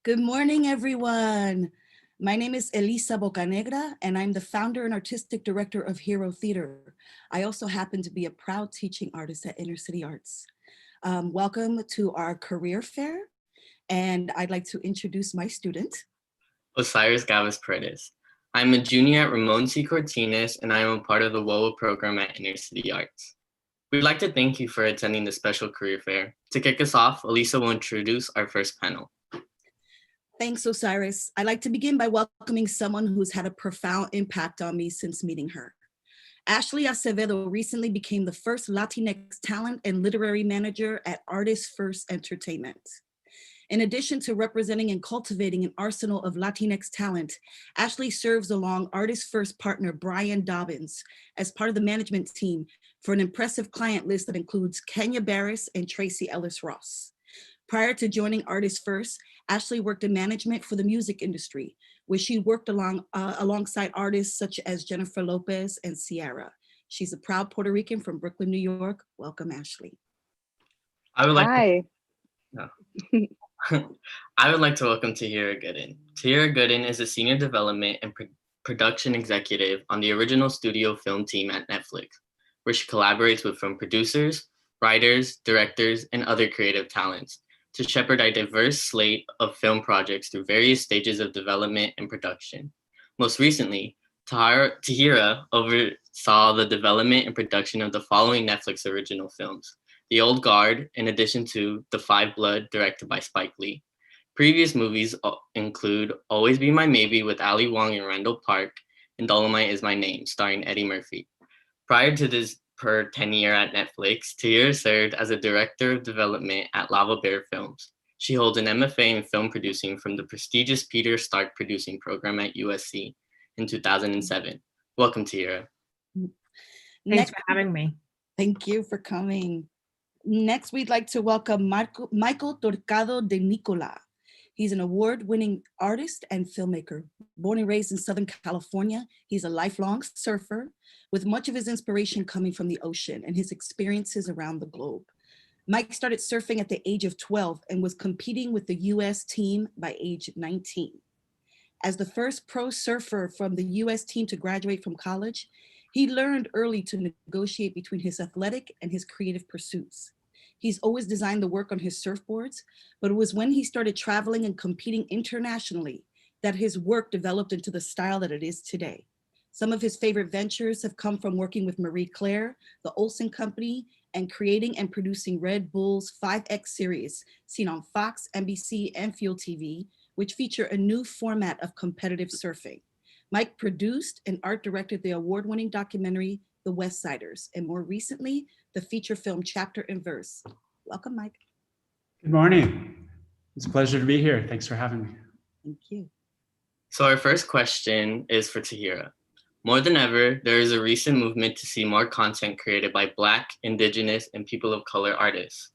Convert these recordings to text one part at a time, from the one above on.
Good morning, everyone. My name is Elisa Bocanegra, and I'm the founder and artistic director of Hero Theater. I also happen to be a proud teaching artist at Inner City Arts. Welcome to our career fair, and I'd like to introduce my student. Osiris Paredes. I'm a junior at Ramon C. Cortines, and I am a part of the WOA program at Inner City Arts. We'd like to thank you for attending the special career fair. To kick us off, Elisa will introduce our first panel. Thanks, Osiris. I'd like to begin by welcoming someone who's had a profound impact on me since meeting her. Ashley Acevedo recently became the first Latinx talent and literary manager at Artists First Entertainment. In addition to representing and cultivating an arsenal of Latinx talent, Ashley serves along Artist First partner Brian Dobbins as part of the management team for an impressive client list that includes Kenya Barris and Tracy Ellis Ross. Prior to joining Artist First, Ashley worked in management for the music industry, where she worked alongside artists such as Jennifer Lopez and Ciara. She's a proud Puerto Rican from Brooklyn, New York. Welcome, Ashley. Hi. I would like to welcome Tahirah Gooden. Tahirah Gooden is a senior development and production executive on the original studio film team at Netflix, where she collaborates with film producers, writers, directors, and other creative talents to shepherd a diverse slate of film projects through various stages of development and production. Most recently, Tahirah oversaw the development and production of the following Netflix original films: The Old Guard, in addition to The Five Blood, directed by Spike Lee. Previous movies include Always Be My Maybe with Ali Wong and Randall Park, and Dolomite Is My Name, starring Eddie Murphy. Prior to this tenure at Netflix, Tahirah served as a director of development at Lava Bear Films. She holds an MFA in film producing from the prestigious Peter Stark Producing Program at USC in 2007. Welcome, Tahirah. Thanks for having me. Thank you for coming. Next, we'd like to welcome Michael Torquato DeNicola. He's an award-winning artist and filmmaker. Born and raised in Southern California, he's a lifelong surfer, with much of his inspiration coming from the ocean and his experiences around the globe. Mike started surfing at the age of 12 and was competing with the US team by age 19. As the first pro surfer from the US team to graduate from college, he learned early to negotiate between his athletic and his creative pursuits. He's always designed the work on his surfboards, but it was when he started traveling and competing internationally that his work developed into the style that it is today. Some of his favorite ventures have come from working with Marie Claire, the Olsen Company, and creating and producing Red Bull's 5X series, seen on Fox, NBC, and Fuel TV, which feature a new format of competitive surfing. Mike produced and art directed the award-winning documentary, The West Siders, and more recently, the feature film Chapter and Verse. Welcome, Mike. Good morning. It's a pleasure to be here. Thanks for having me. Thank you. So our first question is for Tahirah. More than ever, there is a recent movement to see more content created by Black, Indigenous, and people of color artists.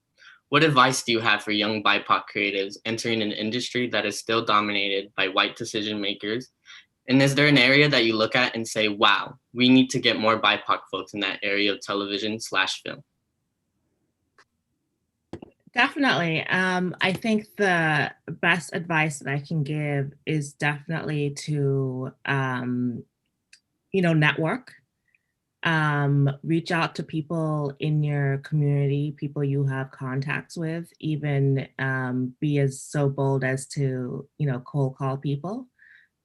What advice do you have for young BIPOC creatives entering an industry that is still dominated by white decision makers? And is there an area that you look at and say, wow, we need to get more BIPOC folks in that area of television/film? Definitely. I think the best advice that I can give is definitely to, network. Reach out to people in your community, people you have contacts with, even be as so bold as to, cold call people.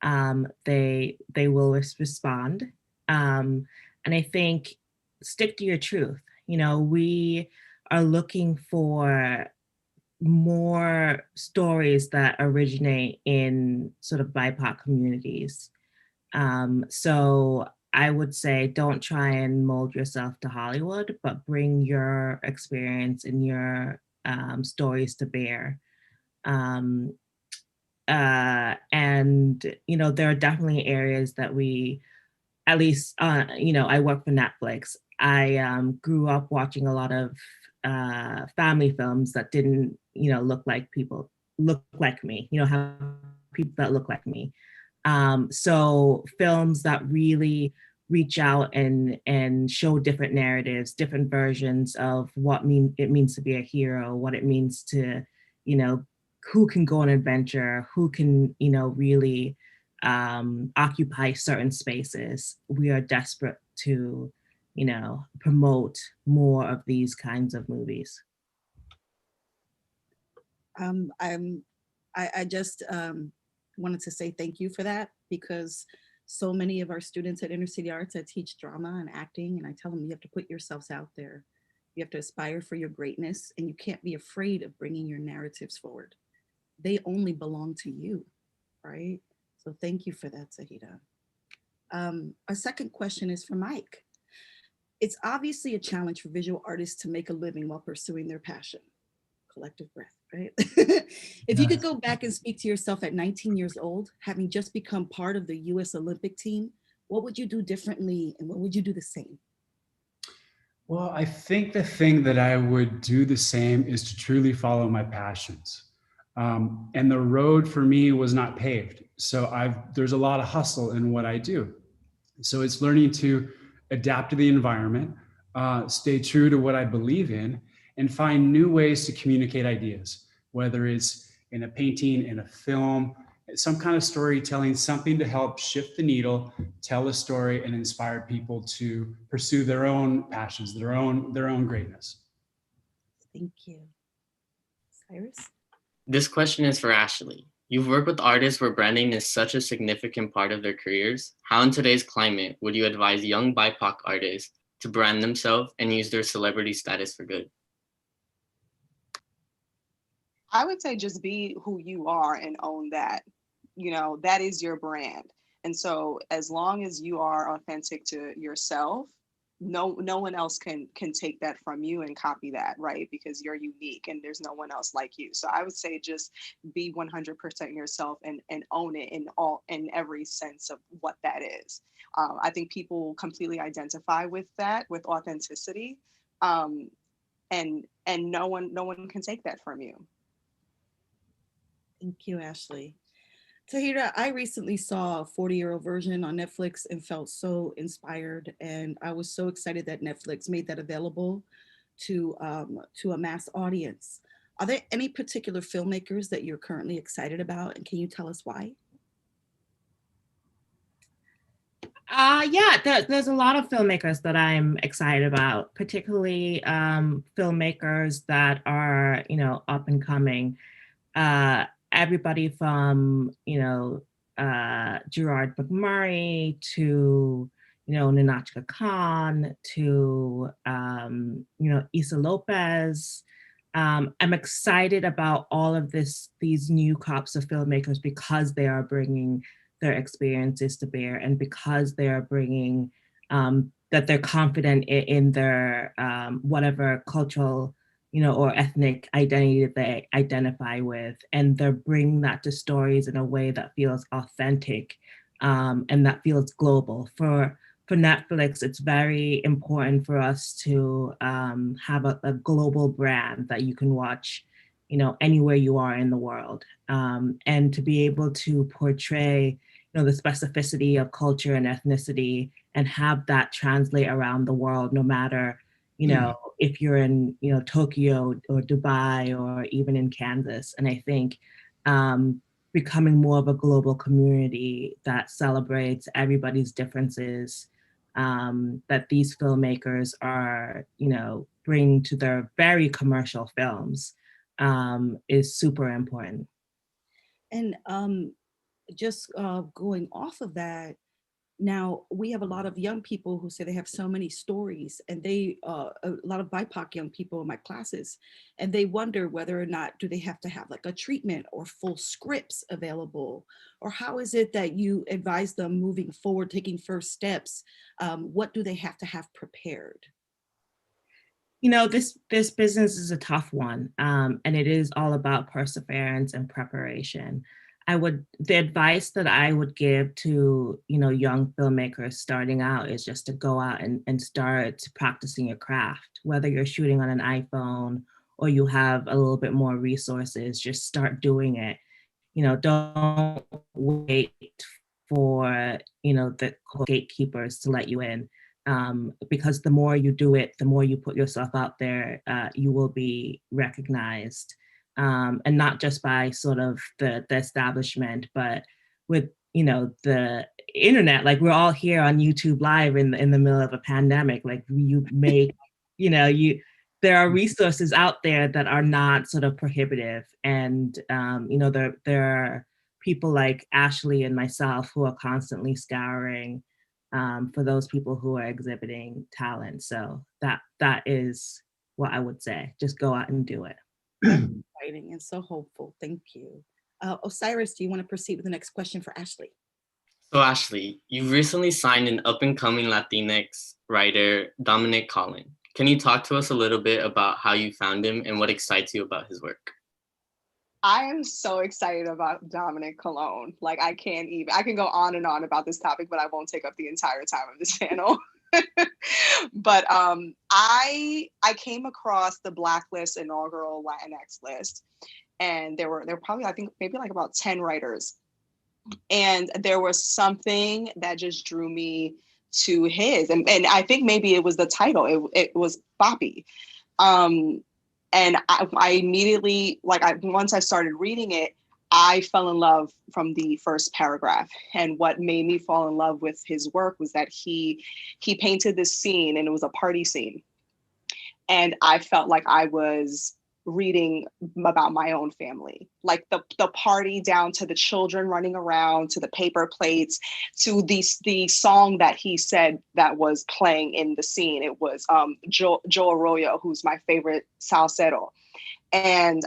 They will respond. And I think stick to your truth. We are looking for more stories that originate in sort of BIPOC communities. So I would say don't try and mold yourself to Hollywood, but bring your experience and your stories to bear. And, there are definitely areas that we, at least, I work for Netflix. I grew up watching a lot of family films that didn't, look like me, have people that look like me. So films that really reach out and show different narratives, different versions of what it means to be a hero, what it means to, who can go on adventure, who can, really occupy certain spaces. We are desperate to, promote more of these kinds of movies. I just wanted to say thank you for that, because so many of our students at Inner City Arts, I teach drama and acting, and I tell them you have to put yourselves out there. You have to aspire for your greatness, and you can't be afraid of bringing your narratives forward. They only belong to you, right? So thank you for that, Tahirah. Our second question is for Mike. It's obviously a challenge for visual artists to make a living while pursuing their passion. Collective breath, right? If you could go back and speak to yourself at 19 years old, having just become part of the US Olympic team, what would you do differently and what would you do the same? Well, I think the thing that I would do the same is to truly follow my passions. And the road for me was not paved. So there's a lot of hustle in what I do. So it's learning to adapt to the environment, stay true to what I believe in, and find new ways to communicate ideas, whether it's in a painting, in a film, some kind of storytelling, something to help shift the needle, tell a story, and inspire people to pursue their own passions, their own greatness. Thank you. Cyrus? This question is for Ashley. You've worked with artists where branding is such a significant part of their careers. How in today's climate would you advise young BIPOC artists to brand themselves and use their celebrity status for good? I would say just be who you are and own that. That is your brand. And so as long as you are authentic to yourself, no one else can take that from you and copy that, right? Because you're unique and there's no one else like you. So I would say just be 100% yourself and own it in every sense of what that is. I think people completely identify with that, with authenticity, and no one can take that from you. Thank you, Ashley. Tahirah, I recently saw a 40-year-old version on Netflix and felt so inspired. And I was so excited that Netflix made that available to a mass audience. Are there any particular filmmakers that you're currently excited about? And can you tell us why? There's a lot of filmmakers that I'm excited about, particularly filmmakers that are, up and coming. Everybody from, Gerard McMurray to, Ninachka Khan to, Issa Lopez. I'm excited about all of these new crops of filmmakers because they are bringing their experiences to bear and because they are bringing that they're confident in their whatever cultural or ethnic identity that they identify with, and they're bringing that to stories in a way that feels authentic and that feels global. For Netflix, it's very important for us to have a global brand that you can watch, anywhere you are in the world, and to be able to portray, the specificity of culture and ethnicity and have that translate around the world, no matter if you're in, Tokyo or Dubai or even in Kansas. And I think becoming more of a global community that celebrates everybody's differences, that these filmmakers are, bringing to their very commercial films is super important. And just going off of that, now we have a lot of young people who say they have so many stories, and a lot of BIPOC young people in my classes, and they wonder whether or not do they have to have like a treatment or full scripts available, or how is it that you advise them moving forward, taking first steps? What do they have to have prepared? This business is a tough one, and it is all about perseverance and preparation. The advice that I would give to, young filmmakers starting out is just to go out and start practicing your craft, whether you're shooting on an iPhone or you have a little bit more resources, just start doing it. Don't wait for, the gatekeepers to let you in. Because the more you do it, the more you put yourself out there, you will be recognized. and not just by sort of the establishment, but with, you know, the internet. Like, we're all here on YouTube Live in the middle of a pandemic. Like, you make, you know, there are resources out there that are not sort of prohibitive. And, you know, there are people like Ashley and myself who are constantly scouring for those people who are exhibiting talent. So that is what I would say. Just go out and do it. That's exciting and so hopeful. Thank you. Osiris, do you want to proceed with the next question for Ashley? So Ashley, you've recently signed an up-and-coming Latinx writer, Dominic Collin. Can you talk to us a little bit about how you found him and what excites you about his work? I am so excited about Dominic Cologne. Like, I can go on and on about this topic, but I won't take up the entire time of this panel. But I came across the Blacklist inaugural Latinx list, and there were probably, I think, maybe like about 10 writers. And there was something that just drew me to his, and I think maybe it was the title. It was Boppy. And I immediately, once I started reading it, I fell in love from the first paragraph. And what made me fall in love with his work was that he painted this scene, and it was a party scene. And I felt like I was reading about my own family, like the party, down to the children running around, to the paper plates, to the song that he said that was playing in the scene. It was Joe Arroyo, who's my favorite salsero. And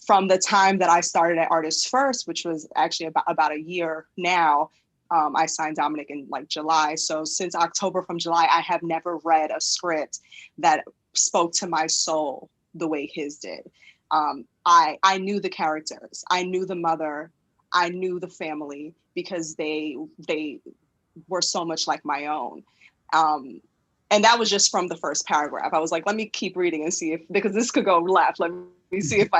from the time that I started at Artists First, which was actually about a year now, I signed Dominic in like July. So since October, from July, I have never read a script that spoke to my soul the way his did. I knew the characters, I knew the mother, I knew the family, because they were so much like my own. And that was just from the first paragraph. I was like, let me keep reading and see because this could go left. Let me see if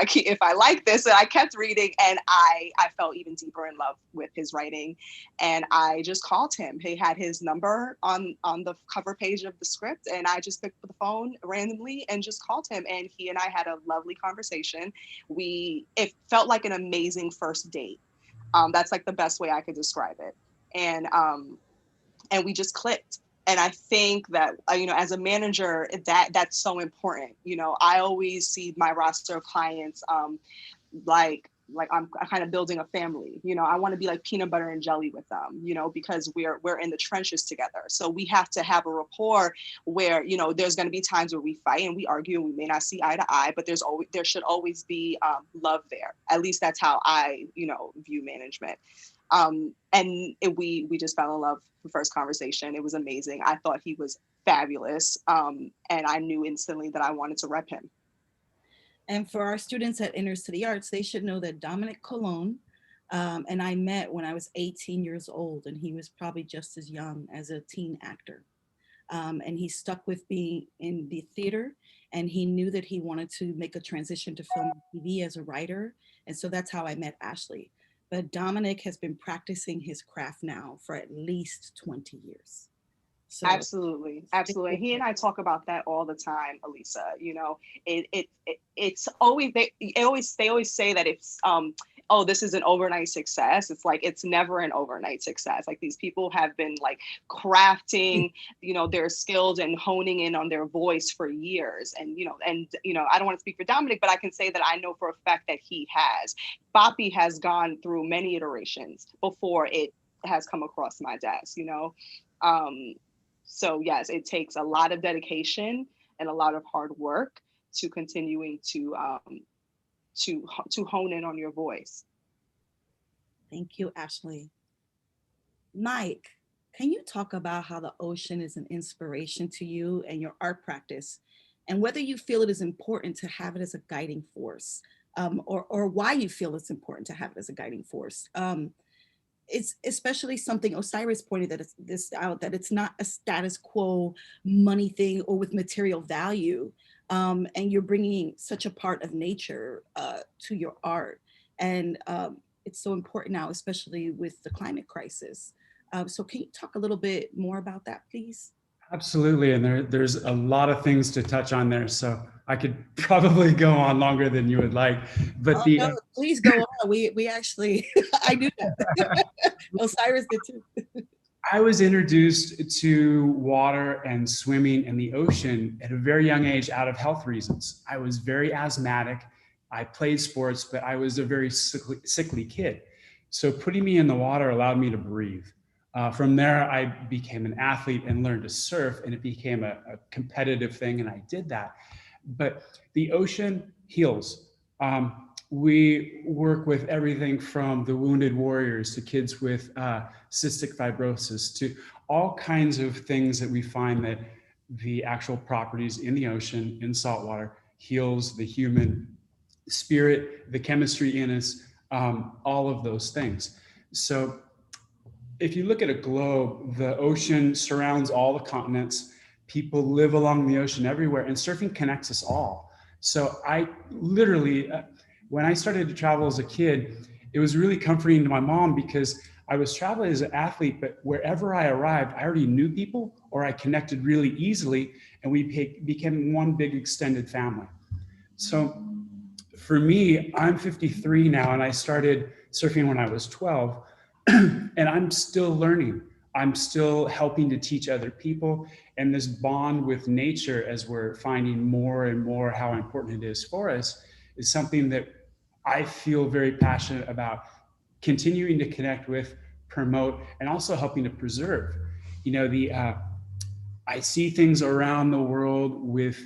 I like this. And I kept reading, and I fell even deeper in love with his writing. And I just called him. He had his number on the cover page of the script, and I just picked up the phone randomly and just called him. And he and I had a lovely conversation. It felt like an amazing first date. That's like the best way I could describe it. And we just clicked. And I think that, as a manager, that's so important. I always see my roster of clients like I'm kind of building a family. I want to be like peanut butter and jelly with them, because we're in the trenches together. So we have to have a rapport where, there's going to be times where we fight and we argue and we may not see eye to eye, but there should always be love there. At least that's how I, view management. We just fell in love the first conversation. It was amazing. I thought he was fabulous. And I knew instantly that I wanted to rep him. And for our students at Inner City Arts, they should know that Dominic Cologne and I met when I was 18 years old, and he was probably just as young as a teen actor. And he stuck with me in the theater, and he knew that he wanted to make a transition to film and TV as a writer. And so that's how I met Ashley. But Dominic has been practicing his craft now for at least 20 years. So absolutely. He and I talk about that all the time, Elisa. It's always they always say that it's this is an overnight success. It's like it's never an overnight success. Like, these people have been like crafting, their skills and honing in on their voice for years. And I don't want to speak for Dominic, but I can say that I know for a fact that he has. Boppy has gone through many iterations before it has come across my desk. So yes, it takes a lot of dedication and a lot of hard work to continuing to hone in on your voice. Thank you, Ashley. Mike, can you talk about how the ocean is an inspiration to you and your art practice, and whether you feel it is important to have it as a guiding force, or why you feel it's important to have it as a guiding force? It's especially something Osiris pointed out, that it's not a status quo money thing or with material value. And you're bringing such a part of nature to your art. And it's so important now, especially with the climate crisis. So can you talk a little bit more about that, please? Absolutely. And there's a lot of things to touch on there. So I could probably go on longer than you would like. But Oh, the no, please go on. We actually, I knew that. Osiris did too. I was introduced to water and swimming and the ocean at a very young age out of health reasons. I was very asthmatic. I played sports, but I was a very sickly kid. So putting me in the water allowed me to breathe. From there, I became an athlete and learned to surf, and it became a competitive thing, and I did that. But the ocean heals. We work with everything from the wounded warriors to kids with cystic fibrosis to all kinds of things that we find that the actual properties in the ocean, in saltwater, heals the human spirit, the chemistry in us, all of those things. So if you look at a globe, the ocean surrounds all the continents. People live along the ocean everywhere, and surfing connects us all. So I literally, when I started to travel as a kid, it was really comforting to my mom because I was traveling as an athlete, but wherever I arrived, I already knew people or I connected really easily, and we became one big extended family. So for me, I'm 53 now, and I started surfing when I was 12, and I'm still learning. I'm still helping to teach other people. And this bond with nature, as we're finding more and more how important it is for us, is something that I feel very passionate about continuing to connect with, promote, and also helping to preserve. You know, I see things around the world with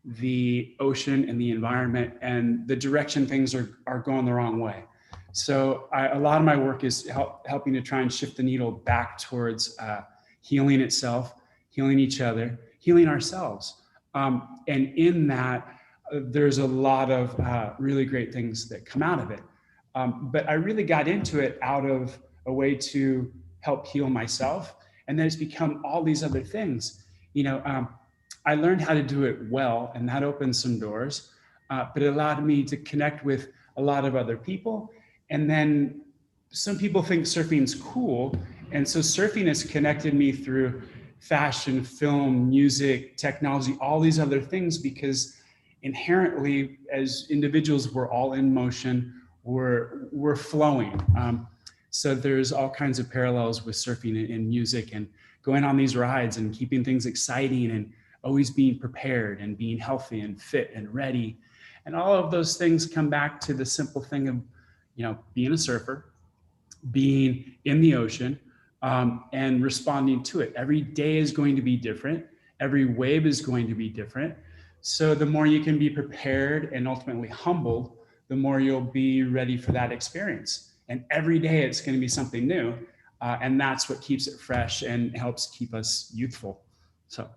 the ocean and the environment and the direction things are going the wrong way. So a lot of my work is helping to try and shift the needle back towards healing itself, healing each other, healing ourselves. And in that, there's a lot of really great things that come out of it. But I really got into it out of a way to help heal myself. And then it's become all these other things. You know, I learned how to do it well, and that opened some doors, but it allowed me to connect with a lot of other people. And then some people think surfing's cool. And so surfing has connected me through fashion, film, music, technology, all these other things, because inherently as individuals, we're all in motion, we're flowing. So there's all kinds of parallels with surfing and music and going on these rides and keeping things exciting and always being prepared and being healthy and fit and ready. And all of those things come back to the simple thing of, you know, being a surfer, being in the ocean, and responding to it. Every day is going to be different. Every wave is going to be different. So the more you can be prepared and ultimately humbled, the more you'll be ready for that experience. And every day it's going to be something new. And that's what keeps it fresh and helps keep us youthful. So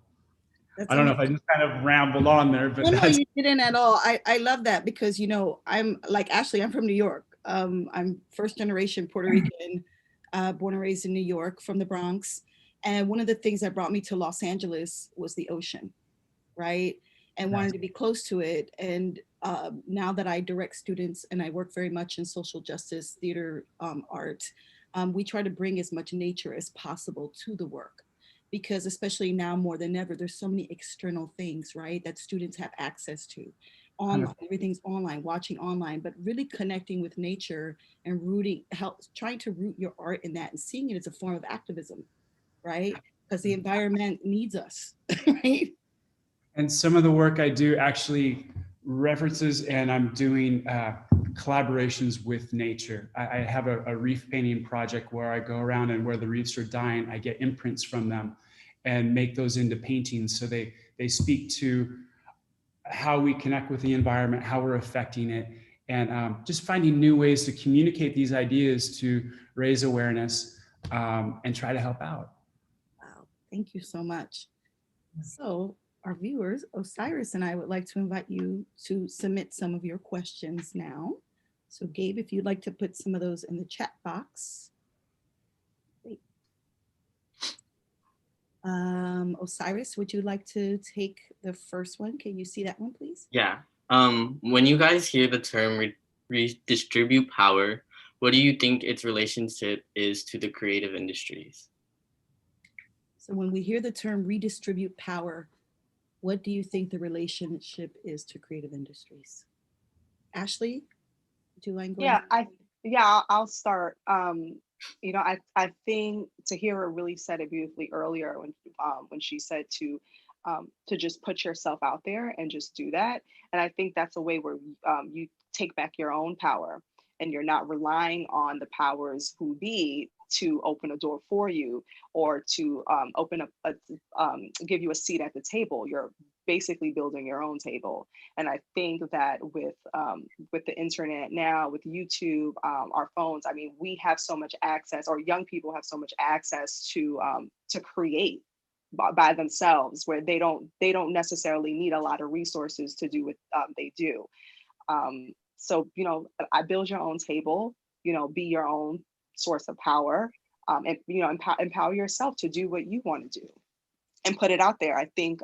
That's I don't know if I just kind of rambled on there, but no, you didn't at all. I love that because, you know, I'm like Ashley, I'm from New York. I'm first generation Puerto Rican, born and raised in New York from the Bronx. And one of the things that brought me to Los Angeles was the ocean, right? And wanted to be close to it. And now that I direct students and I work very much in social justice, theater, art, we try to bring as much nature as possible to the work. Because especially now more than ever, there's so many external things, right, that students have access to. Online, everything's online, watching online, but really connecting with nature and trying to root your art in that and seeing it as a form of activism, right? Because the environment needs us, right? And some of the work I do actually references, and I'm doing collaborations with nature. I have a reef painting project where I go around and where the reefs are dying, I get imprints from them and make those into paintings. So they speak to how we connect with the environment, how we're affecting it, and just finding new ways to communicate these ideas to raise awareness and try to help out. Wow, thank you so much. So our viewers, Osiris and I would like to invite you to submit some of your questions now. So Gabe, if you'd like to put some of those in the chat box. Great. Osiris, would you like to take the first one? Can you see that one, please? Yeah. When you guys hear the term redistribute power, what do you think its relationship is to the creative industries? So when we hear the term redistribute power, what do you think the relationship is to creative industries? Ashley, would you mind going? I'll start. I think Tahirah really said it beautifully earlier when she said to just put yourself out there and just do that. And I think that's a way where you take back your own power, and you're not relying on the powers who be to open a door for you, or to open up give you a seat at the table. You're basically building your own table. And I think that with the internet now, with YouTube, our phones, I mean, we have so much access, or young people have so much access to create by themselves, where they don't necessarily need a lot of resources to do what they do. So, I build your own table, be your own source of power, and, empower yourself to do what you want to do and put it out there. I think,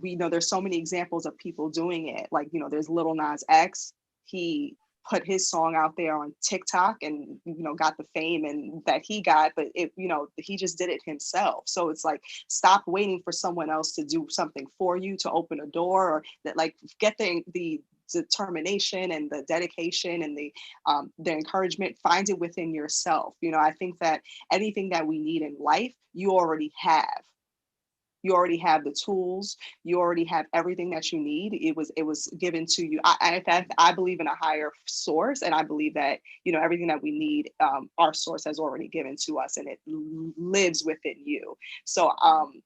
we know there's so many examples of people doing it. Like, there's Lil Nas X. He put his song out there on TikTok and, got the fame and that he got, but he just did it himself. So it's like, stop waiting for someone else to do something for you, to open a door, or that, like, get the determination and the dedication and the encouragement, find it within yourself. I think that anything that we need in life, you already have. You already have the tools. You already have everything that you need. It was given to you. I believe in a higher source, and I believe that everything that we need, our source has already given to us, and it lives within you. So,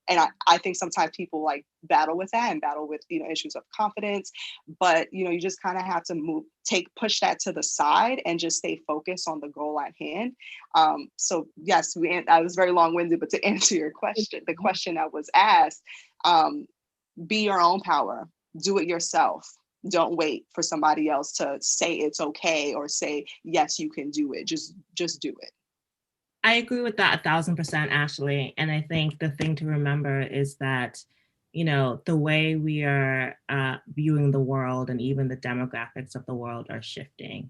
and I think sometimes people like battle with that and battle with issues of confidence, but you just kind of have to push that to the side and just stay focused on the goal at hand. So yes, I was very long-winded, but to answer your question, the question that was asked, be your own power, do it yourself. Don't wait for somebody else to say it's okay or say, yes, you can do it. Just do it. I agree with that 1,000%, Ashley. And I think the thing to remember is that, the way we are viewing the world and even the demographics of the world are shifting.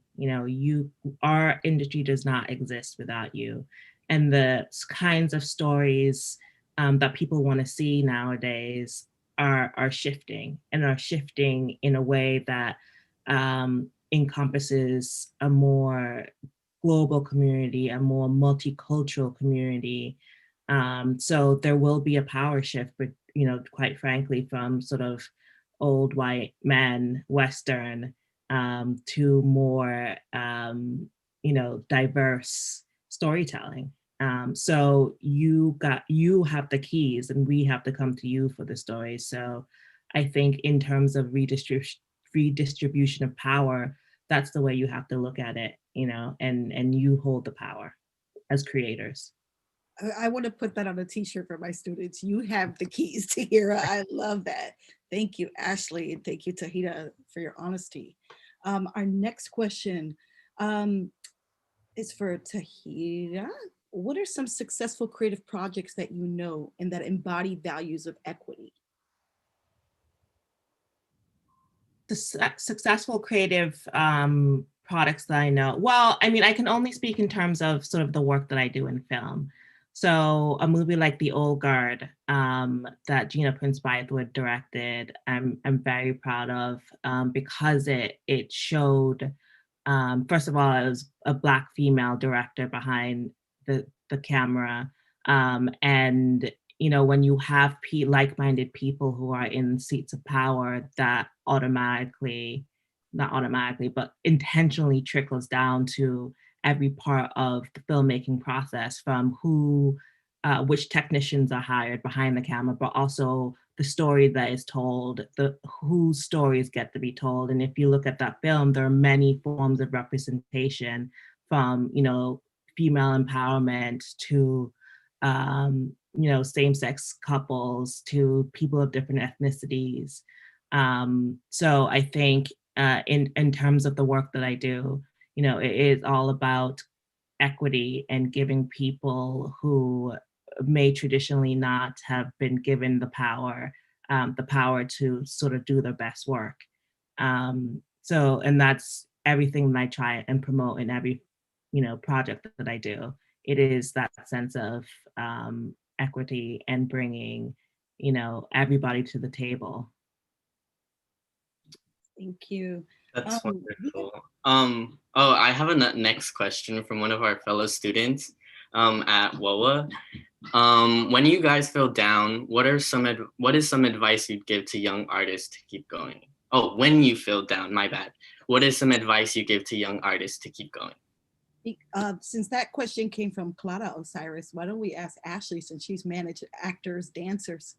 Our industry does not exist without you. And the kinds of stories that people want to see nowadays are shifting, and are shifting in a way that encompasses a more global community, a more multicultural community. So there will be a power shift, but quite frankly, from sort of old white men, Western, to more diverse storytelling. So you have the keys, and we have to come to you for the story. So I think in terms of redistribution of power, that's the way you have to look at it, and you hold the power as creators. I want to put that on a t-shirt for my students. You have the keys, Tahirah. I love that. Thank you, Ashley. And thank you, Tahirah, for your honesty. Our next question is for Tahirah. What are some successful creative projects that you know and that embody values of equity? The successful creative products that I know. Well, I mean, I can only speak in terms of sort of the work that I do in film. So a movie like The Old Guard that Gina Prince Bythewood directed, I'm very proud of because it showed, first of all, it was a Black female director behind the camera, and when you have like-minded people who are in seats of power, that not automatically, but intentionally trickles down to every part of the filmmaking process, from which technicians are hired behind the camera, but also the story that is told, whose stories get to be told. And if you look at that film, there are many forms of representation, from, female empowerment to, same-sex couples to people of different ethnicities. So I think in terms of the work that I do, it is all about equity and giving people who may traditionally not have been given the power to sort of do their best work. And that's everything that I try and promote in every, project that I do. It is that sense of equity and bringing, you know, everybody to the table. Thank you. That's Um, wonderful. Oh, I have a next question from one of our fellow students at WOA. When you guys feel down, what is some advice you'd give to young artists to keep going? Oh, when you feel down, my bad. What is some advice you give to young artists to keep going? Since that question came from Clara Osiris, why don't we ask Ashley, since she's managed actors, dancers?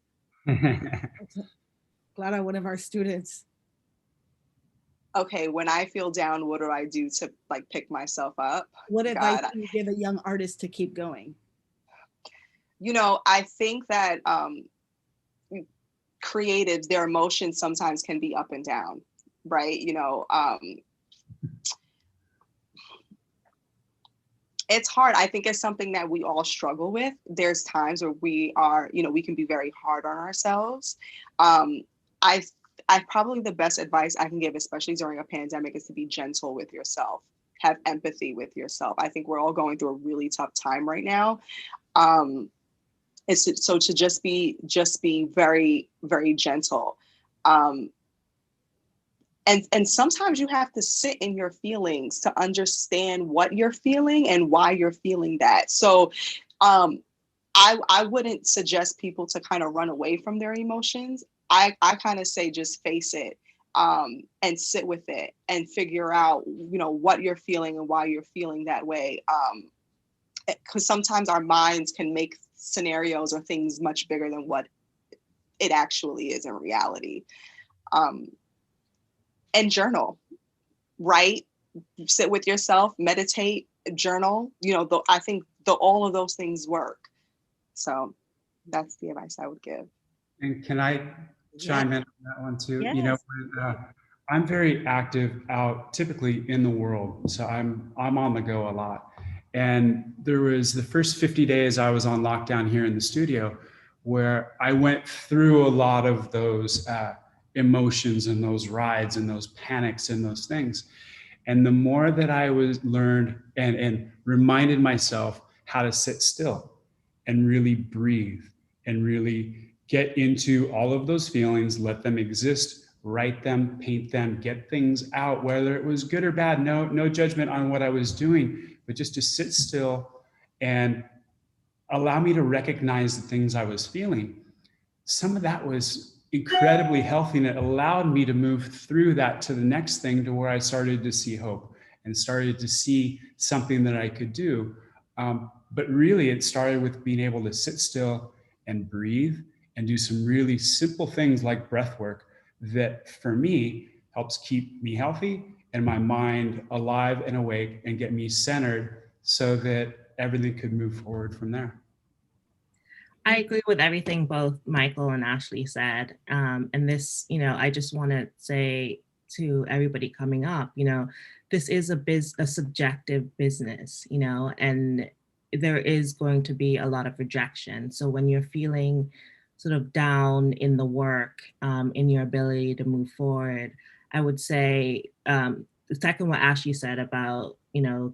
Clara, one of our students. Okay, when I feel down, what do I do to like pick myself up? What advice do you give a young artist to keep going? You know, I think that creatives, their emotions sometimes can be up and down, right? You know, it's hard. I think it's something that we all struggle with. There's times where we are, you know, we can be very hard on ourselves. I probably the best advice I can give, especially during a pandemic, is to be gentle with yourself, have empathy with yourself. I think we're all going through a really tough time right now. So to just be very, very gentle. And sometimes you have to sit in your feelings to understand what you're feeling and why you're feeling that. So I wouldn't suggest people to kind of run away from their emotions. I kind of say just face it and sit with it and figure out, you know, what you're feeling and why you're feeling that way. Because sometimes our minds can make scenarios or things much bigger than what it actually is in reality. And journal, write, sit with yourself, meditate, journal. You know, I think all of those things work. So that's the advice I would give. And can I chime in on that one too? Yes. You know, I'm very active out typically in the world. So I'm on the go a lot. And there was the first 50 days I was on lockdown here in the studio where I went through a lot of those emotions and those rides and those panics and those things. And the more that I was learned and reminded myself how to sit still and really breathe and really get into all of those feelings, let them exist, write them, paint them, get things out, whether it was good or bad, no judgment on what I was doing, but just to sit still and allow me to recognize the things I was feeling. Some of that was incredibly healthy, and it allowed me to move through that to the next thing, to where I started to see hope and started to see something that I could do. But really it started with being able to sit still and breathe and do some really simple things like breath work that for me helps keep me healthy and my mind alive and awake and get me centered so that everything could move forward from there. I agree with everything both Michael and Ashley said. And this, you know, I just want to say to everybody coming up, you know, this is a subjective business, you know, and there is going to be a lot of rejection. So when you're feeling sort of down in the work, in your ability to move forward, I would say the second what Ashley said about, you know,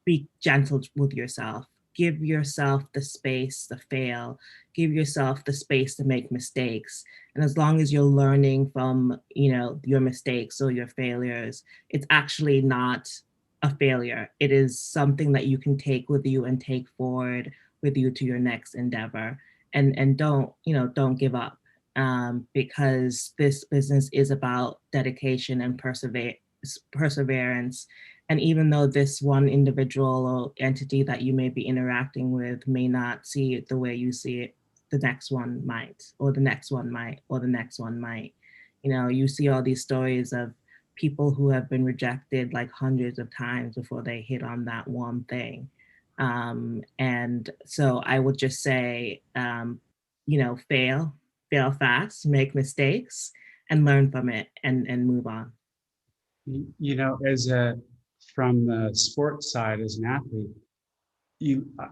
be gentle with yourself. Give yourself the space to fail. Give yourself the space to make mistakes. And as long as you're learning from, you know, your mistakes or your failures, it's actually not a failure. It is something that you can take with you and take forward with you to your next endeavor. And don't give up, because this business is about dedication and perseverance. And even though this one individual or entity that you may be interacting with may not see it the way you see it, the next one might, or the next one might, or the next one might. You know, you see all these stories of people who have been rejected like hundreds of times before they hit on that one thing. And so I would just say, you know, fail fast, make mistakes, and learn from it and move on. You know, from the sports side, as an athlete,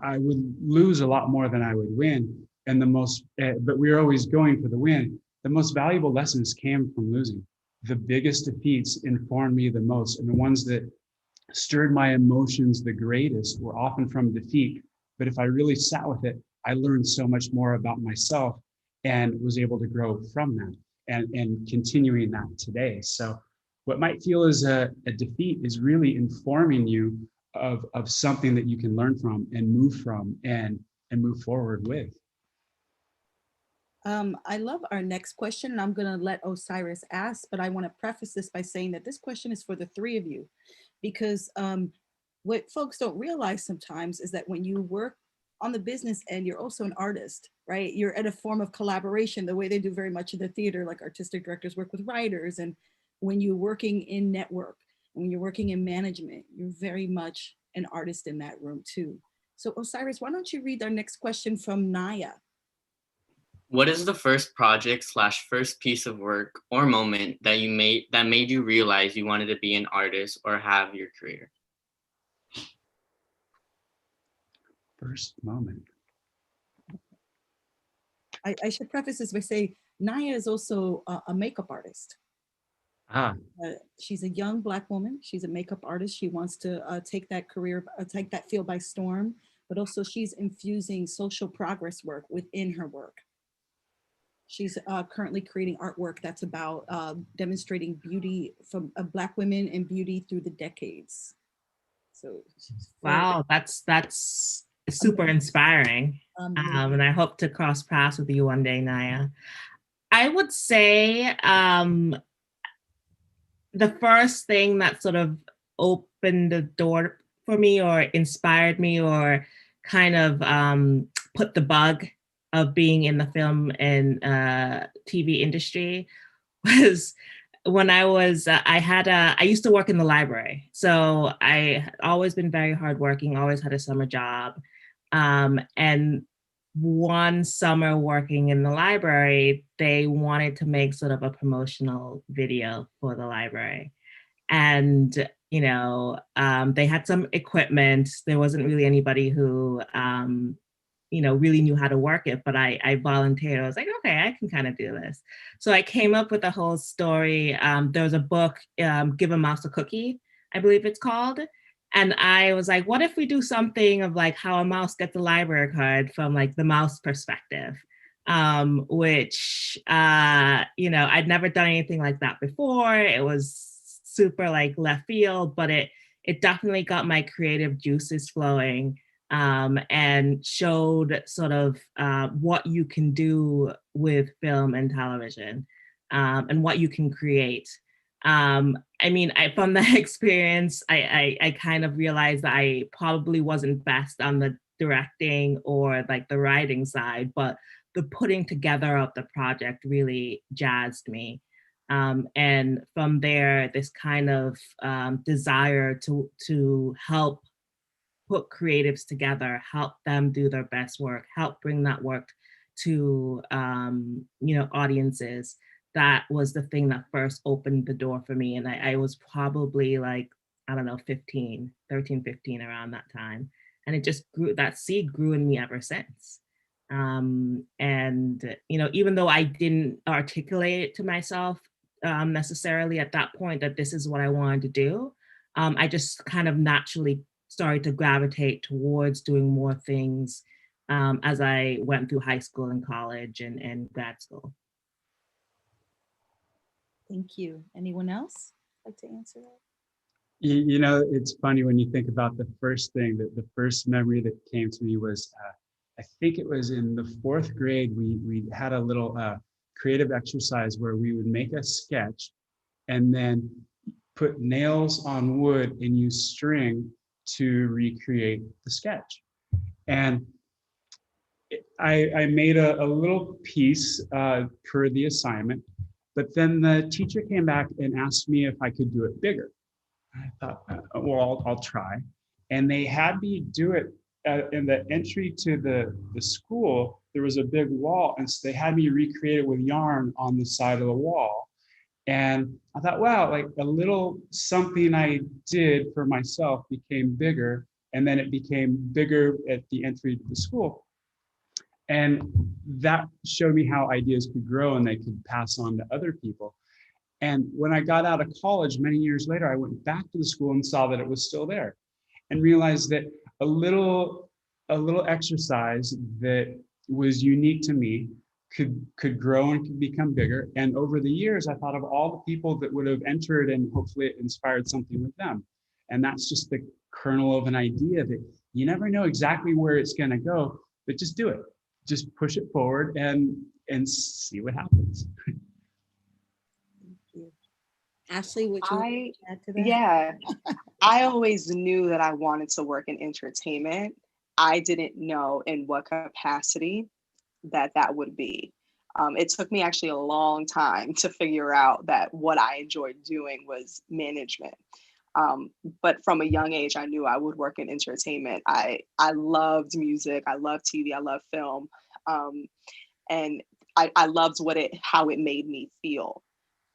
I would lose a lot more than I would win. And but we were always going for the win. The most valuable lessons came from losing. The biggest defeats informed me the most. And the ones that stirred my emotions the greatest were often from defeat. But if I really sat with it, I learned so much more about myself and was able to grow from that and continuing that today. So what might feel as a defeat is really informing you of something that you can learn from and move forward with. I love our next question, and I'm going to let Osiris ask, but I want to preface this by saying that this question is for the three of you, because what folks don't realize sometimes is that when you work on the business end, you're also an artist, right? You're at a form of collaboration, the way they do very much in the theater, like artistic directors work with writers. And when you're working in network, when you're working in management, you're very much an artist in that room too. So Osiris, why don't you read our next question from Naya? What is the first project / first piece of work or moment that you made that made you realize you wanted to be an artist or have your career? First moment. I should preface this by saying Naya is also a makeup artist. She's a young Black woman. She's a makeup artist. She wants to take that career, take that field by storm, but also she's infusing social progress work within her work. She's currently creating artwork that's about demonstrating beauty from Black women and beauty through the decades. So wow, that's super inspiring. And I hope to cross paths with you one day, Naya. I would say the first thing that sort of opened the door for me or inspired me or kind of put the bug of being in the film and TV industry was when I was, I used to work in the library. So I had always been very hardworking, always had a summer job. And one summer working in the library, they wanted to make sort of a promotional video for the library. And, you know, they had some equipment. There wasn't really anybody who, you know, really knew how to work it, but I volunteered. I was like, okay, I can kind of do this. So I came up with a whole story. There was a book, Give a Mouse a Cookie, I believe it's called. And I was like, what if we do something of like how a mouse gets a library card from like the mouse perspective, which, you know, I'd never done anything like that before. It was super like left field, but it definitely got my creative juices flowing. And showed sort of what you can do with film and television and what you can create. I mean, from that experience, I kind of realized that I probably wasn't best on the directing or like the writing side, but the putting together of the project really jazzed me. And from there, this kind of desire to help put creatives together, help them do their best work, help bring that work to you know, audiences. That was the thing that first opened the door for me. And I was probably like, I don't know, 13, 15 around that time. And it just grew, that seed grew in me ever since. And, you know, even though I didn't articulate it to myself necessarily at that point that this is what I wanted to do, I just kind of naturally started to gravitate towards doing more things as I went through high school and college and grad school. Thank you. Anyone else like to answer that? You know, it's funny when you think about the first thing, the first memory that came to me was, I think it was in the 4th grade, we had a little creative exercise where we would make a sketch and then put nails on wood and use string to recreate the sketch. And I made a little piece per the assignment, but then the teacher came back and asked me if I could do it bigger. I thought, well, I'll try. And they had me do it in the entry to the school. There was a big wall, and so they had me recreate it with yarn on the side of the wall. And I thought, wow, like a little something I did for myself became bigger, and then it became bigger at the entry to the school. And that showed me how ideas could grow and they could pass on to other people. And when I got out of college, many years later, I went back to the school and saw that it was still there and realized that a little a little exercise that was unique to me could grow and could become bigger. And over the years, I thought of all the people that would have entered and hopefully it inspired something with them. And that's just the kernel of an idea that you never know exactly where it's going to go, but just do it. Just push it forward and see what happens. Ashley, would you add to that? Yeah, I always knew that I wanted to work in entertainment. I didn't know in what capacity that would be. It took me actually a long time to figure out that what I enjoyed doing was management. But from a young age, I knew I would work in entertainment. I loved music. I loved TV. I loved film. And I loved how it made me feel.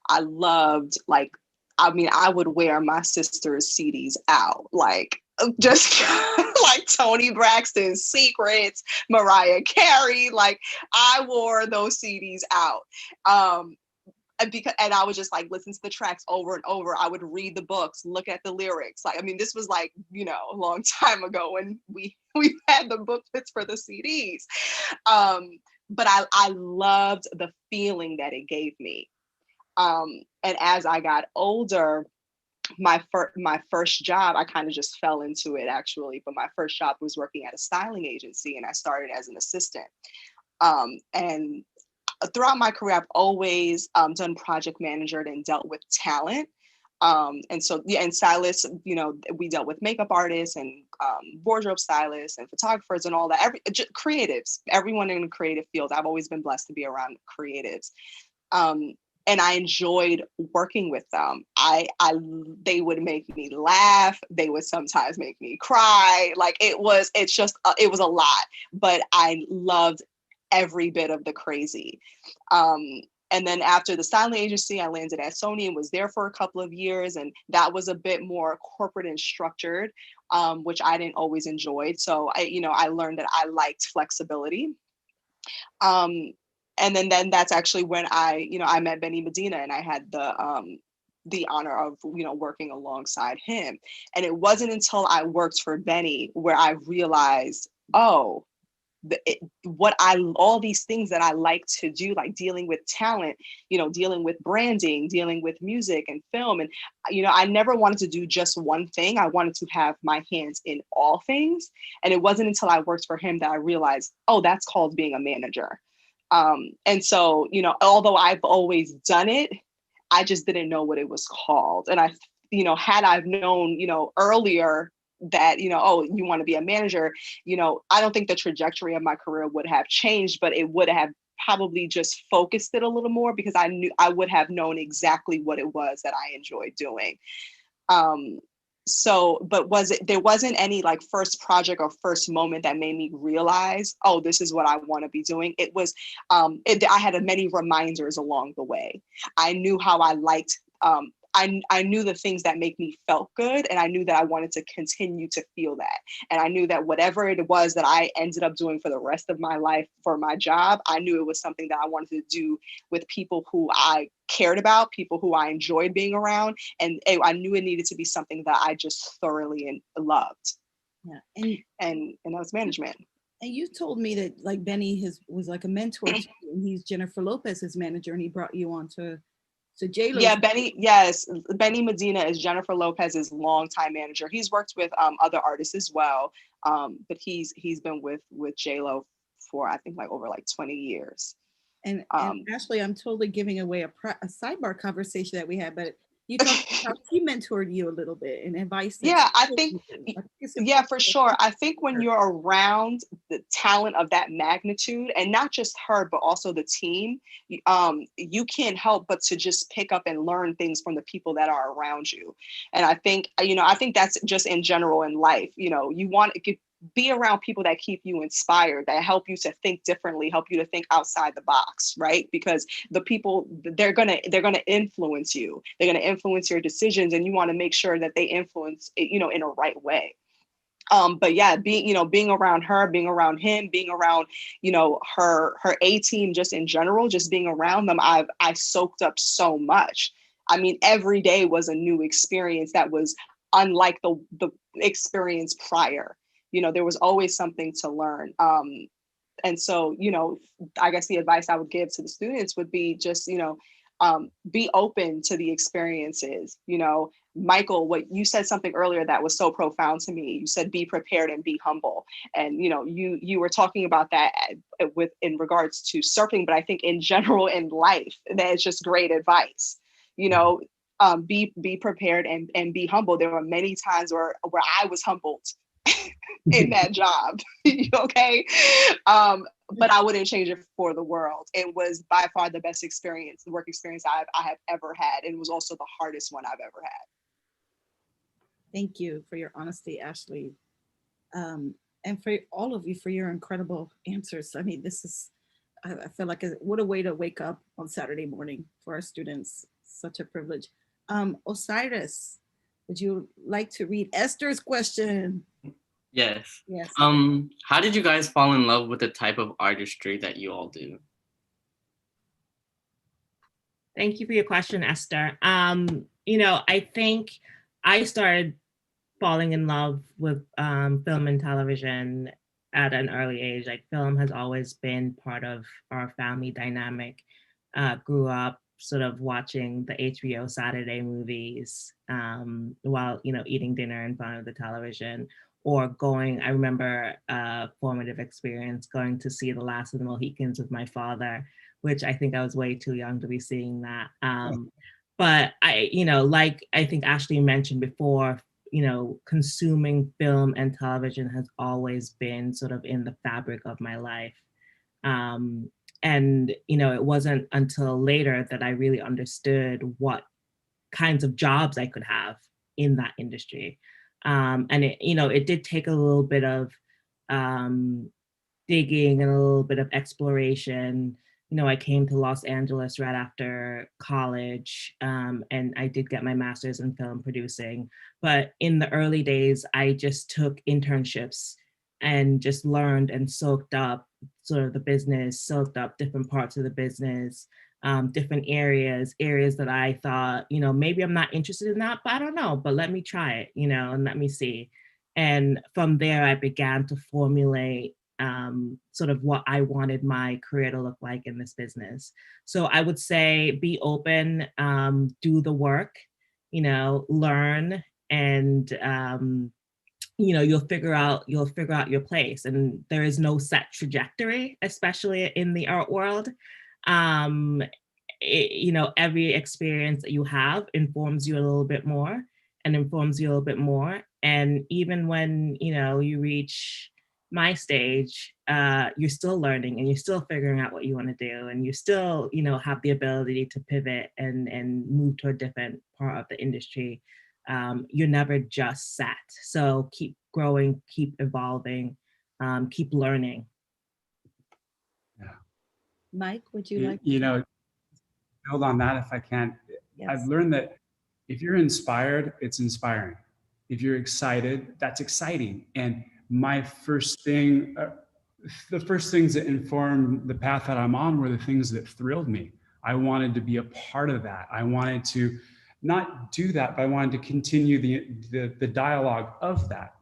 I loved, like, I mean, I would wear my sister's CDs out, like, just like Toni Braxton's Secrets, Mariah Carey, like I wore those CDs out. And I would just like listen to the tracks over and over. I would read the books, look at the lyrics. Like, I mean, this was like, you know, a long time ago when we had the booklets for the CDs. But I loved the feeling that it gave me. And as I got older, my first job, I kind of just fell into it actually, but my first job was working at a styling agency, and I started as an assistant. And throughout my career, I've always done project manager and dealt with talent. And so, yeah, and stylists, you know, we dealt with makeup artists and wardrobe stylists and photographers and all that, creatives, everyone in the creative field. I've always been blessed to be around creatives. And I enjoyed working with them. They would make me laugh. They would sometimes make me cry. Like it was a lot, but I loved every bit of the crazy. And then after the styling agency, I landed at SONY and was there for a couple of years. And that was a bit more corporate and structured, which I didn't always enjoy. So I learned that I liked flexibility. And then that's actually when I met Benny Medina, and I had the honor of, working alongside him. And it wasn't until I worked for Benny where I realized, all these things that I like to do, like dealing with talent, dealing with branding, dealing with music and film. And, I never wanted to do just one thing. I wanted to have my hands in all things. And it wasn't until I worked for him that I realized, that's called being a manager. And so, although I've always done it, I just didn't know what it was called. And had I've known, earlier that, you want to be a manager, I don't think the trajectory of my career would have changed, but it would have probably just focused it a little more, because I knew I would have known exactly what it was that I enjoyed doing. But there wasn't any like first project or first moment that made me realize, this is what I want to be doing. It was, I had many reminders along the way. I knew how I liked, I knew the things that make me felt good, and I knew that I wanted to continue to feel that. And I knew that whatever it was that I ended up doing for the rest of my life for my job, I knew it was something that I wanted to do with people who I cared about, people who I enjoyed being around. And I knew it needed to be something that I just thoroughly loved. Yeah. And that was management. And you told me that like Benny was like a mentor to you, and he's Jennifer Lopez's manager, and he brought you on to J-Lo. Yeah, Benny Medina is Jennifer Lopez's longtime manager. He's worked with other artists as well, but he's been with J-Lo for I think over 20 years. And Ashley, I'm totally giving away a sidebar conversation that we had, but you talked about how she mentored you a little bit and advice. Yeah, I think for sure. I think when you're around the talent of that magnitude, and not just her, but also the team, you can't help but to just pick up and learn things from the people that are around you. And I think, I think that's just in general in life. You want to be around people that keep you inspired, that help you to think differently, help you to think outside the box, right? Because the people, they're gonna influence you. They're gonna influence your decisions, and you want to make sure that they influence it, in a right way. But yeah, being around her, being around him, being around, her A team, just in general, just being around them, I soaked up so much. I mean, every day was a new experience that was unlike the experience prior. there was always something to learn. And so, I guess the advice I would give to the students would be just, be open to the experiences. Michael, what you said something earlier that was so profound to me. You said, be prepared and be humble. And, you were talking about that in regards to surfing, but I think in general in life, that is just great advice. Be prepared and be humble. There were many times where I was humbled in that job. Okay. But I wouldn't change it for the world. It was by far the best experience, the work experience I have ever had. And it was also the hardest one I've ever had. Thank you for your honesty, Ashley. And for all of you for your incredible answers. I mean, I feel like what a way to wake up on Saturday morning for our students. Such a privilege. Osiris, would you like to read Esther's question? Yes. Yes. How did you guys fall in love with the type of artistry that you all do? Thank you for your question, Esther. I think I started falling in love with film and television at an early age. Like, film has always been part of our family dynamic. Grew up sort of watching the HBO Saturday movies while, eating dinner in front of the television, or I remember a formative experience going to see The Last of the Mohicans with my father, which I think I was way too young to be seeing that. But like I think Ashley mentioned before, consuming film and television has always been sort of in the fabric of my life. And, it wasn't until later that I really understood what kinds of jobs I could have in that industry. And it did take a little bit of digging and a little bit of exploration. I came to Los Angeles right after college, and I did get my master's in film producing. But in the early days, I just took internships and just learned and soaked up sort of the business, soaked up different parts of the business, different areas that I thought, maybe I'm not interested in that, but I don't know, but let me try it, and let me see. And from there, I began to formulate sort of what I wanted my career to look like in this business. So I would say be open, do the work, learn, and you'll figure out your place. And there is no set trajectory, especially in the art world. Every experience that you have informs you a little bit more and informs you a little bit more. And even when, you reach my stage, you're still learning and you're still figuring out what you want to do. And you still, have the ability to pivot and move to a different part of the industry. You're never just set. So keep growing, keep evolving, keep learning. Yeah. Mike, would you like to build on that if I can? Yes. I've learned that if you're inspired, it's inspiring. If you're excited, that's exciting. And my first thing, the first things that informed the path that I'm on were the things that thrilled me. I wanted to be a part of that. I wanted to not do that, but I wanted to continue the dialogue of that.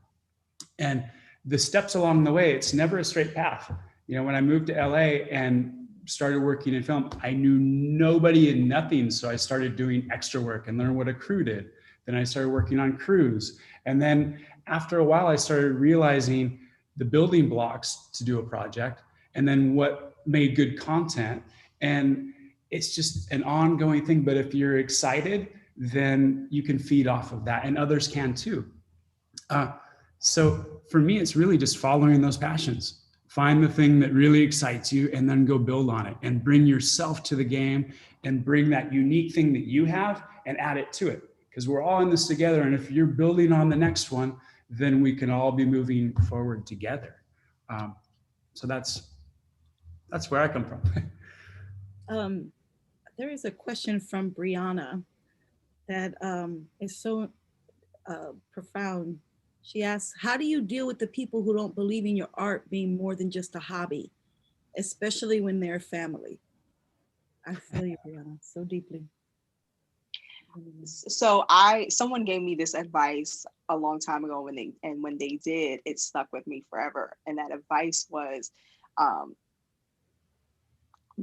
And the steps along the way, it's never a straight path. When I moved to LA and started working in film, I knew nobody and nothing. So I started doing extra work and learned what a crew did. Then I started working on crews. And then after a while, I started realizing the building blocks to do a project and then what made good content. And it's just an ongoing thing. But if you're excited, then you can feed off of that and others can too. So for me, it's really just following those passions. Find the thing that really excites you and then go build on it and bring yourself to the game and bring that unique thing that you have and add it to it. Because we're all in this together. And if you're building on the next one, then we can all be moving forward together. So that's where I come from. There is a question from Brianna that is so profound. She asks, how do you deal with the people who don't believe in your art being more than just a hobby, especially when they're family? I feel you, Brianna, so deeply. So someone gave me this advice a long time ago when they did, it stuck with me forever. And that advice was,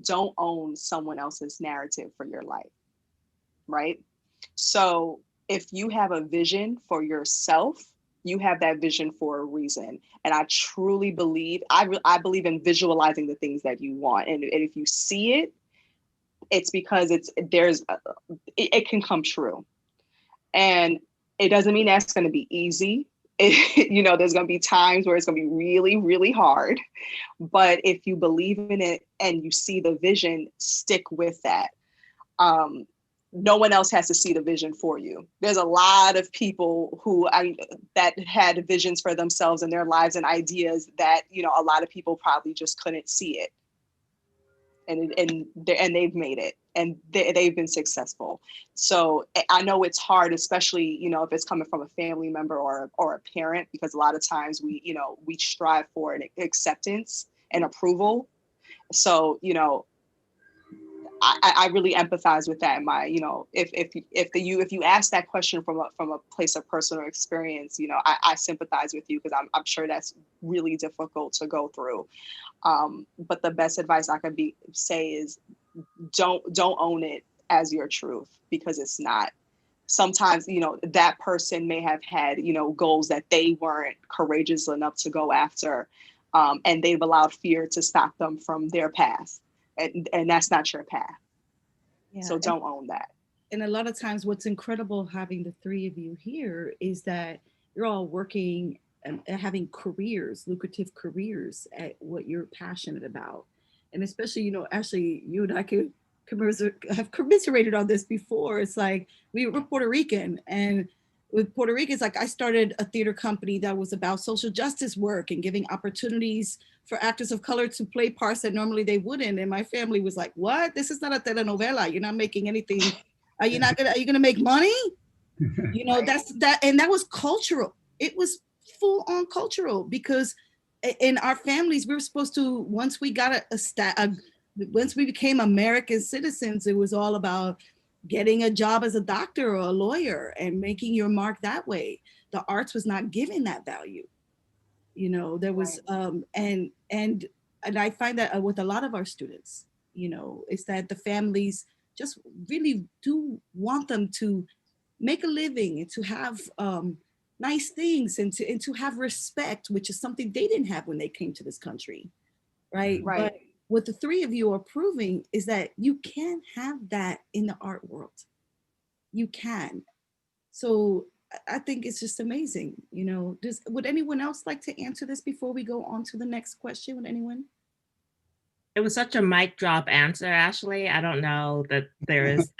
don't own someone else's narrative for your life, right? So if you have a vision for yourself, you have that vision for a reason. And I truly believe, I believe in visualizing the things that you want. And if you see it, it's because it can come true. And it doesn't mean that's going to be easy. There's going to be times where it's going to be really, really hard. But if you believe in it and you see the vision, stick with that. No one else has to see the vision for you. There's a lot of people that had visions for themselves in their lives and ideas that, a lot of people probably just couldn't see it. And they've made it, and they've been successful. So I know it's hard, especially, if it's coming from a family member or a parent, because a lot of times we strive for an acceptance and approval. So, I really empathize with that. If you ask that question from a place of personal experience, I sympathize with you, because I'm sure that's really difficult to go through. But the best advice I could say is don't own it as your truth, because it's not. Sometimes, that person may have had, goals that they weren't courageous enough to go after, and they've allowed fear to stop them from their path. And that's not your path. Yeah, so don't own that. And a lot of times what's incredible having the three of you here is that you're all working and having careers, lucrative careers at what you're passionate about. And especially, Ashley, you and I have commiserated on this before. It's like, we were Puerto Rican, and with Puerto Ricans, like, I started a theater company that was about social justice work and giving opportunities for actors of color to play parts that normally they wouldn't. And my family was like, what? This is not a telenovela. You're not making anything. Are you gonna make money? That's that. And that was cultural. It was full on cultural, because in our families, we were supposed to, once we got once we became American citizens, it was all about getting a job as a doctor or a lawyer and making your mark that way. The arts was not given that value. There was, right. And I find that with a lot of our students, is that the families just really do want them to make a living and to have nice things and to have respect, which is something they didn't have when they came to this country, right? Right. But what the three of you are proving is that you can have that in the art world. You can. So I think it's just amazing. Would anyone else like to answer this before we go on to the next question? Would anyone? It was such a mic drop answer, Ashley. I don't know that there is.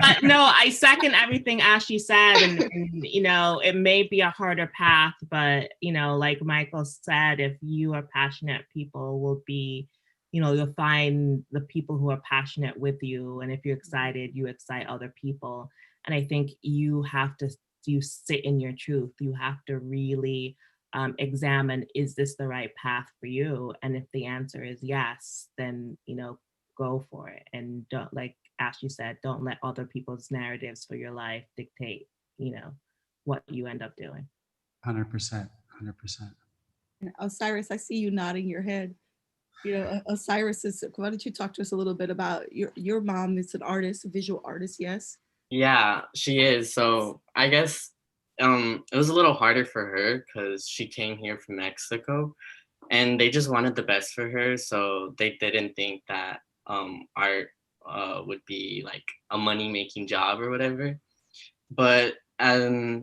But no, I second everything Ashley said, and it may be a harder path, but like Michael said, if you are passionate, people will be, you'll find the people who are passionate with you, and if you're excited, you excite other people. And I think you sit in your truth. You have to really examine, is this the right path for you? And if the answer is yes, then go for it, and don't, like Ashley said, don't let other people's narratives for your life dictate, what you end up doing. 100%. And Osiris, I see you nodding your head. Osiris why don't you talk to us a little bit about your mom? Is an artist, a visual artist, yes? Yeah, she is. So I guess it was a little harder for her because she came here from Mexico, and they just wanted the best for her. So they didn't think that art would be like a money-making job or whatever. But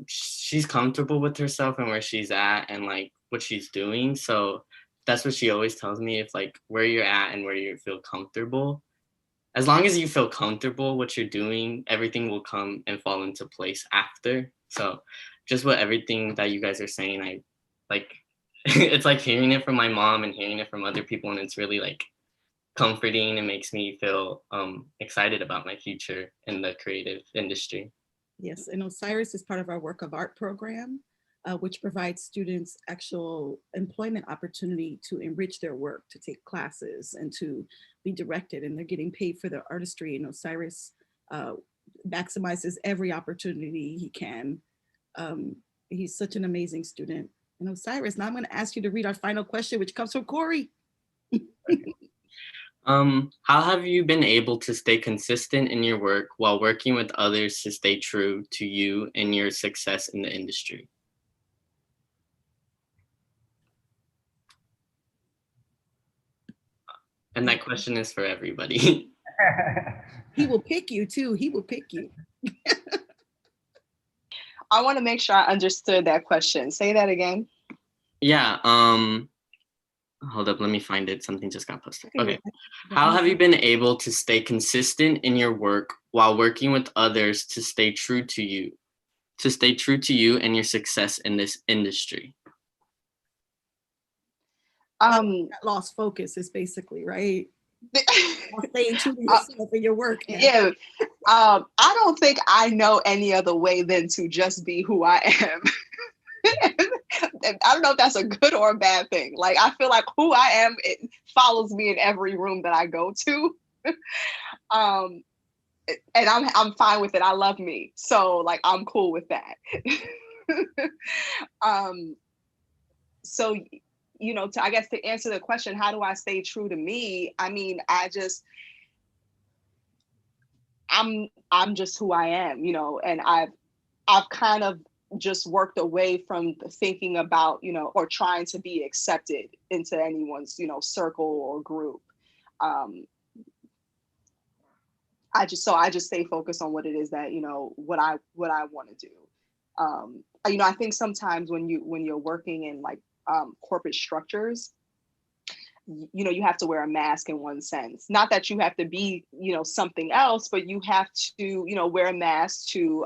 she's comfortable with herself and where she's at and like what she's doing. So that's what she always tells me, if like where you're at and where you feel comfortable. As long as you feel comfortable what you're doing, everything will come and fall into place after. So just what everything that you guys are saying, I like, it's like hearing it from my mom and hearing it from other people, and it's really like comforting. It makes me feel excited about my future in the creative industry. Yes, and Osiris is part of our Work of Art program. which provides students actual employment opportunity to enrich their work, to take classes and to be directed, and they're getting paid for their artistry. And Osiris maximizes every opportunity he can. He's such an amazing student. And Osiris, now I'm going to ask you to read our final question, which comes from Corey. How have you been able to stay consistent in your work while working with others to stay true to you and your success in the industry? And that question is for everybody. He will pick you too. He will pick you. I want to make sure I understood that question. Say that again. Yeah. Hold up, let me find it. Something just got posted. Okay. Well, How have you been able to stay consistent in your work while working with others to stay true to you and your success in this industry? Lost focus is basically, right? Staying true to yourself and your work. Yeah. I don't think I know any other way than to just be who I am. I don't know if that's a good or a bad thing. Like, I feel like who I am, it follows me in every room that I go to. And I'm fine with it. I love me. So like, I'm cool with that. So, you know, I guess to answer the question, how do I stay true to me? I mean, I'm just who I am, you know, and I've kind of just worked away from thinking about, you know, or trying to be accepted into anyone's, you know, circle or group. I just stay focused on what it is that, you know, what I want to do. You know, I think sometimes when you're working in like corporate structures, you know, you have to wear a mask in one sense. Not that you have to be, you know, something else, but you have to, you know, wear a mask to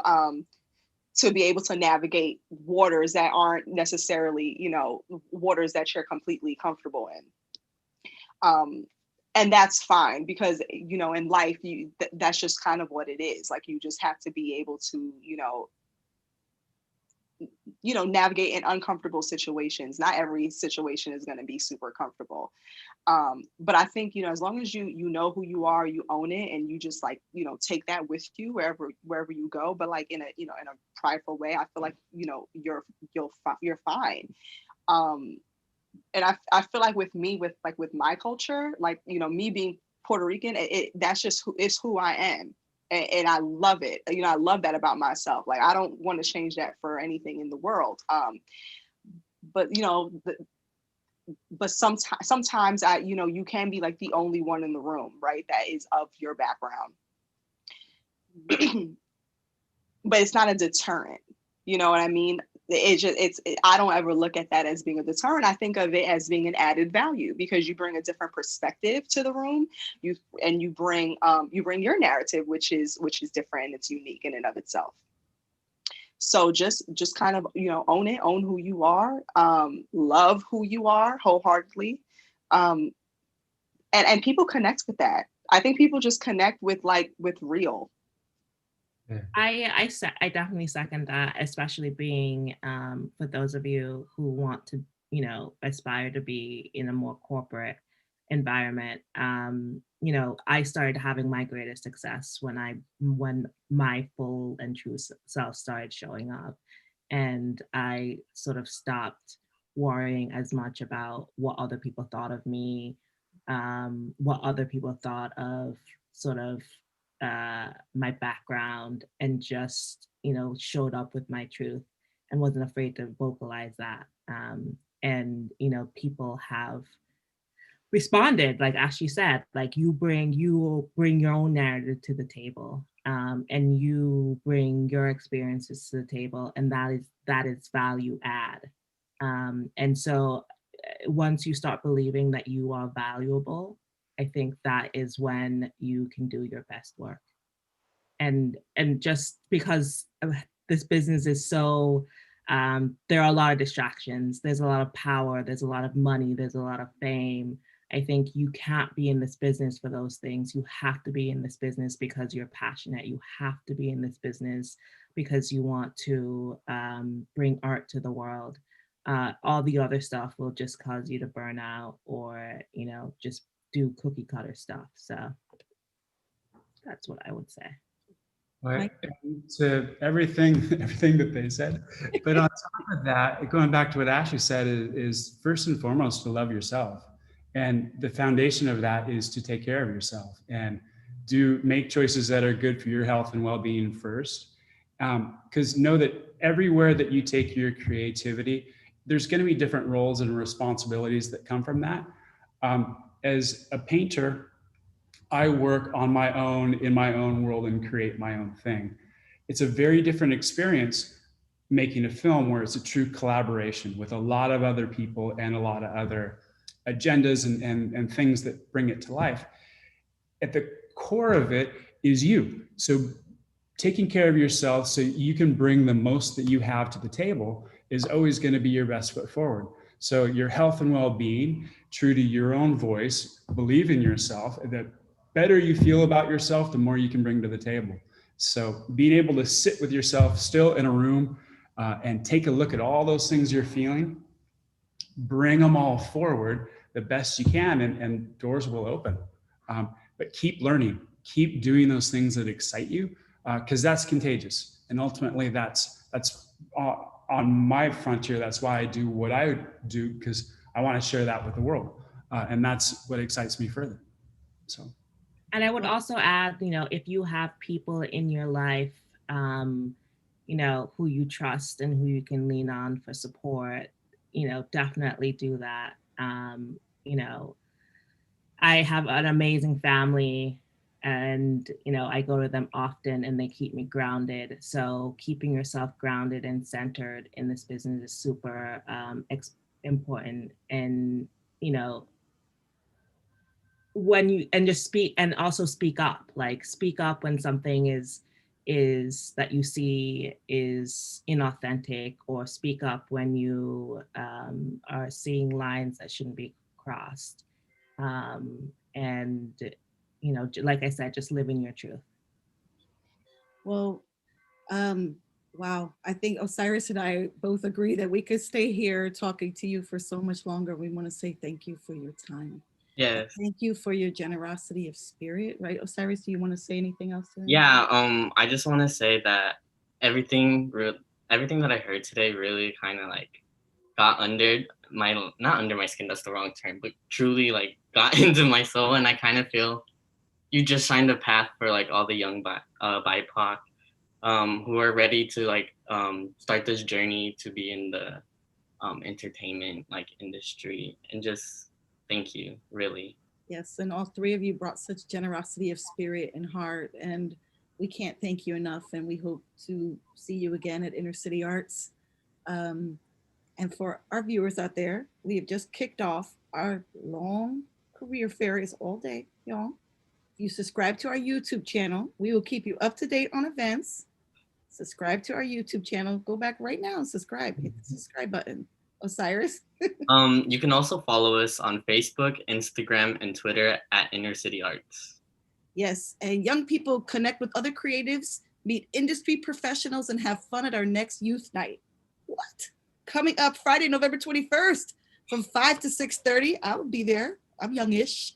be able to navigate waters that aren't necessarily, you know, waters that you're completely comfortable in. And that's fine because, you know, in life, that's just kind of what it is. Like, you just have to be able to, you know, navigate in uncomfortable situations. Not every situation is going to be super comfortable. But I think, you know, as long as you know who you are, you own it, and you just like, you know, take that with you wherever you go. But like in a prideful way, I feel like, you know, you're fine. And I feel like with my culture, like, you know, me being Puerto Rican, that's just who I am. And I love it. You know, I love that about myself. Like, I don't want to change that for anything in the world. But, you know, but sometimes you know, you can be like the only one in the room, right? That is of your background. But it's not a deterrent. You know what I mean? I don't ever look at that as being a deterrent. I think of it as being an added value because you bring a different perspective to the room. You bring your narrative, which is different and it's unique in and of itself. So just kind of, you know, own who you are, love who you are wholeheartedly. And people connect with that. I think people just connect with real. Yeah. I definitely second that, especially being for those of you who want to, you know, aspire to be in a more corporate environment. You know, I started having my greatest success when my full and true self started showing up, and I sort of stopped worrying as much about what other people thought of me, what other people thought of sort of my background, and just, you know, showed up with my truth and wasn't afraid to vocalize that. And, you know, people have responded, like as you said, like you bring your own narrative to the table, and you bring your experiences to the table, and that is value add. And so once you start believing that you are valuable, I think that is when you can do your best work. And just because this business is so, there are a lot of distractions. There's a lot of power. There's a lot of money. There's a lot of fame. I think you can't be in this business for those things. You have to be in this business because you're passionate. You have to be in this business because you want to bring art to the world. All the other stuff will just cause you to burn out or, just do cookie cutter stuff. So that's what I would say. Right. To everything that they said. But on top of that, going back to what Ashley said, is first and foremost to love yourself. And the foundation of that is to take care of yourself and make choices that are good for your health and well-being first. Because know that everywhere that you take your creativity, there's going to be different roles and responsibilities that come from that. As a painter, I work on my own, in my own world, and create my own thing. It's a very different experience making a film where it's a true collaboration with a lot of other people and a lot of other agendas and things that bring it to life. At the core of it is you. So taking care of yourself so you can bring the most that you have to the table is always going to be your best foot forward. So your health and well-being, true to your own voice, believe in yourself. The better you feel about yourself, the more you can bring to the table. So being able to sit with yourself still in a room and take a look at all those things you're feeling, bring them all forward the best you can, and doors will open. But keep learning, keep doing those things that excite you, because that's contagious. And ultimately that's on my frontier. That's why I do what I do, because I want to share that with the world. And that's what excites me further. So. And I would also add, if you have people in your life, who you trust and who you can lean on for support, definitely do that. I have an amazing family and, I go to them often and they keep me grounded. So keeping yourself grounded and centered in this business is super important. And, when you, and just speak, and also speak up when something is that you see is inauthentic, or speak up when you are seeing lines that shouldn't be crossed. And, like I said, just living your truth. Well, wow. I think Osiris and I both agree that we could stay here talking to you for so much longer. We want to say thank you for your time. Yes. Thank you for your generosity of spirit, right? Osiris, do you want to say anything else to them? Yeah, I just want to say that everything that I heard today really kind of like got under not under my skin, that's the wrong term, but truly like got into my soul. And I kind of feel you just shined a path for like all the young BIPOC who are ready to like start this journey to be in the entertainment like industry. And just thank you, really. Yes, and all three of you brought such generosity of spirit and heart, and we can't thank you enough, and we hope to see you again at Inner City Arts. And for our viewers out there, we have just kicked off our long career fairs all day, y'all. If you subscribe to our YouTube channel, we will keep you up to date on events. Subscribe to our YouTube channel. Go back right now and subscribe. Hit the subscribe button. Osiris? You can also follow us on Facebook, Instagram, and Twitter at Inner City Arts. Yes, and young people connect with other creatives, meet industry professionals, and have fun at our next youth night. What? Coming up Friday, November 21st from 5 to 6:30. I will be there. I'm youngish.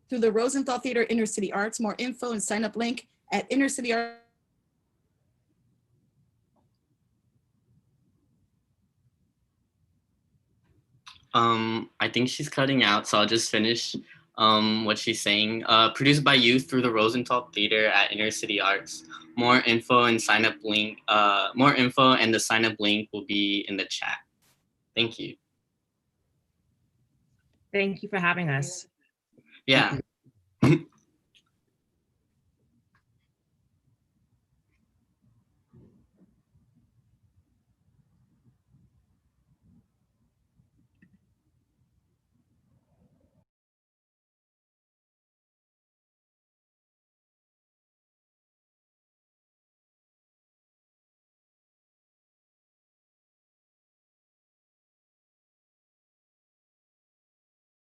Through the Rosenthal Theater, Inner City Arts. More info and sign up link at Inner City Arts. I think she's cutting out, so I'll just finish what she's saying. Produced by youth through the Rosenthal Theater at Inner City Arts. More info and sign up link. More info and the sign up link will be in the chat. Thank you. Thank you for having us. Yeah.